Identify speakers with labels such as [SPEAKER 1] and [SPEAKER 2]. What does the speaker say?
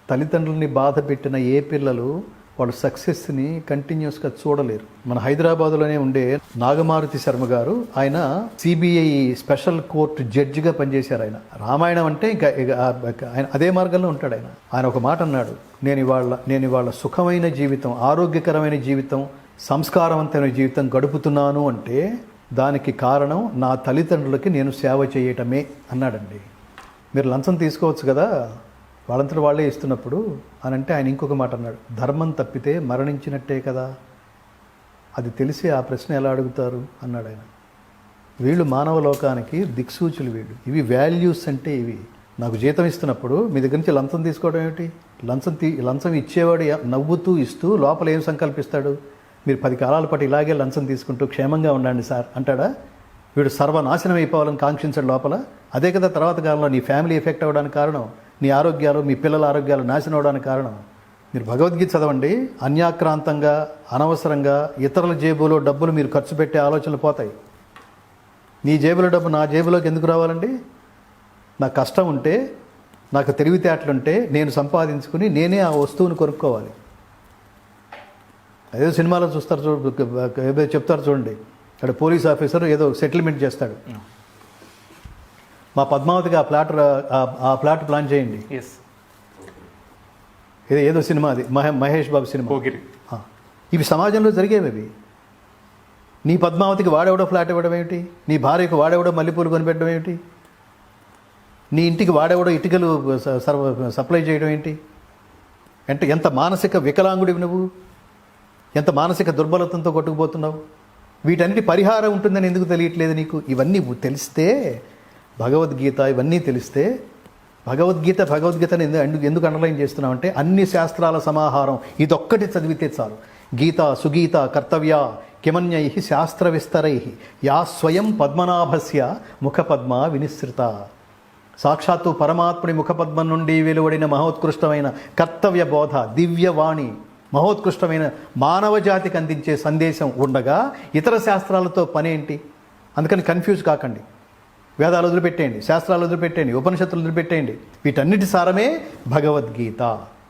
[SPEAKER 1] తల్లిదండ్రుల్ని బాధ పెట్టిన ఏ పిల్లలు వాళ్ళ సక్సెస్ని కంటిన్యూస్గా చూడలేరు. మన హైదరాబాద్లోనే ఉండే నాగమారుతి శర్మ గారు, ఆయన సిబిఐ స్పెషల్ కోర్టు జడ్జిగా పనిచేశారు. ఆయన రామాయణం అంటే ఇంకా ఆయన అదే మార్గంలో ఉంటాడు. ఆయన ఒక మాట అన్నాడు, నేను ఇవాళ సుఖమైన జీవితం, ఆరోగ్యకరమైన జీవితం, సంస్కారవంతమైన జీవితం గడుపుతున్నాను అంటే దానికి కారణం నా తల్లిదండ్రులకి నేను సేవ చేయటమే అన్నాడండి. మీరు లంచం తీసుకోవచ్చు కదా, వాళ్ళంతటా వాళ్ళే ఇస్తున్నప్పుడు అని అంటే ఆయన ఇంకొక మాట అన్నాడు, ధర్మం తప్పితే మరణించినట్టే కదా, అది తెలిసి ఆ ప్రశ్న ఎలా అడుగుతారు అన్నాడు ఆయన. వీళ్ళు మానవ లోకానికి దిక్సూచులు వీళ్ళు. ఇవి వాల్యూస్ అంటే ఇవి. నాకు జీతం ఇస్తున్నప్పుడు మీ దగ్గర నుంచి లంచం తీసుకోవడం ఏమిటి? లంచం ఇచ్చేవాడు నవ్వుతూ ఇస్తూ లోపల ఏం సంకల్పిస్తాడు? మీరు 10 కాలాల పాటు ఇలాగే లంచం తీసుకుంటూ క్షేమంగా ఉండండి సార్ అంటాడా? వీడు సర్వనాశనం అయిపోవాలని కాంక్షించాడు లోపల. అదే కదా తర్వాత కాలంలో నీ ఫ్యామిలీ ఎఫెక్ట్ అవ్వడానికి కారణం, నీ ఆరోగ్యాలు, మీ పిల్లల ఆరోగ్యాలు నాశనం అవడానికి కారణం. మీరు భగవద్గీత చదవండి, అన్యాక్రాంతంగా అనవసరంగా ఇతరుల జేబులో డబ్బులు మీరు ఖర్చు పెట్టే ఆలోచనలు పోతాయి. నీ జేబులో డబ్బు నా జేబులోకి ఎందుకు రావాలండి? నాకు కష్టం ఉంటే, నాకు తెలివితేటలుంటే నేను సంపాదించుకుని నేనే ఆ వస్తువుని కొనుక్కోవాలి. ఏదో సినిమాలో చూస్తారు, ఏదో చెప్తారు చూడండి, అక్కడ పోలీస్ ఆఫీసర్ ఏదో సెటిల్మెంట్ చేస్తాడు, మా పద్మావతికి ఆ ఫ్లాట్ ప్లాన్ చేయండి. ఏదో సినిమా, అది మహేష్ బాబు సినిమా. ఇవి సమాజంలో జరిగేవి. అవి నీ పద్మావతికి వాడెవడో ఫ్లాట్ ఇవ్వడం ఏమిటి? నీ భార్యకు వాడెవడో మల్లెపూలు కొనిపెట్టడం ఏమిటి? నీ ఇంటికి వాడెవడో ఇటుకలు సప్లై చేయడం ఏంటి? అంటే ఎంత మానసిక వికలాంగుడివి నువ్వు, ఎంత మానసిక దుర్బలతంతో కొట్టుకుపోతున్నావు. వీటన్నిటి పరిహారం ఉంటుందని ఎందుకు తెలియట్లేదు నీకు? ఇవన్నీ తెలిస్తే, భగవద్గీత ఇవన్నీ తెలిస్తే, భగవద్గీతని ఎందుకు అండర్లైన్ చేస్తున్నావు అంటే అన్ని శాస్త్రాల సమాహారం ఇదొక్కటి చదివితే చాలు. గీత సుగీత కర్తవ్య కిమన్యై శాస్త్ర విస్తరై యా స్వయం పద్మనాభస్య ముఖపద్మ వినిశ్రిత. సాక్షాత్తు పరమాత్ముడి ముఖపద్మం నుండి వెలువడిన మహోత్కృష్టమైన కర్తవ్య బోధ, దివ్యవాణి, మహోత్కృష్టమైన మానవ జాతికి అందించే సందేశం ఉండగా ఇతర శాస్త్రాలతో పనేంటి? అందుకని కన్ఫ్యూజ్ కాకండి. వేదాలు వదిలిపెట్టేయండి, శాస్త్రాలు వదిలిపెట్టేయండి, ఉపనిషత్తులు వదిలిపెట్టేయండి. వీటన్నిటి సారమే భగవద్గీత.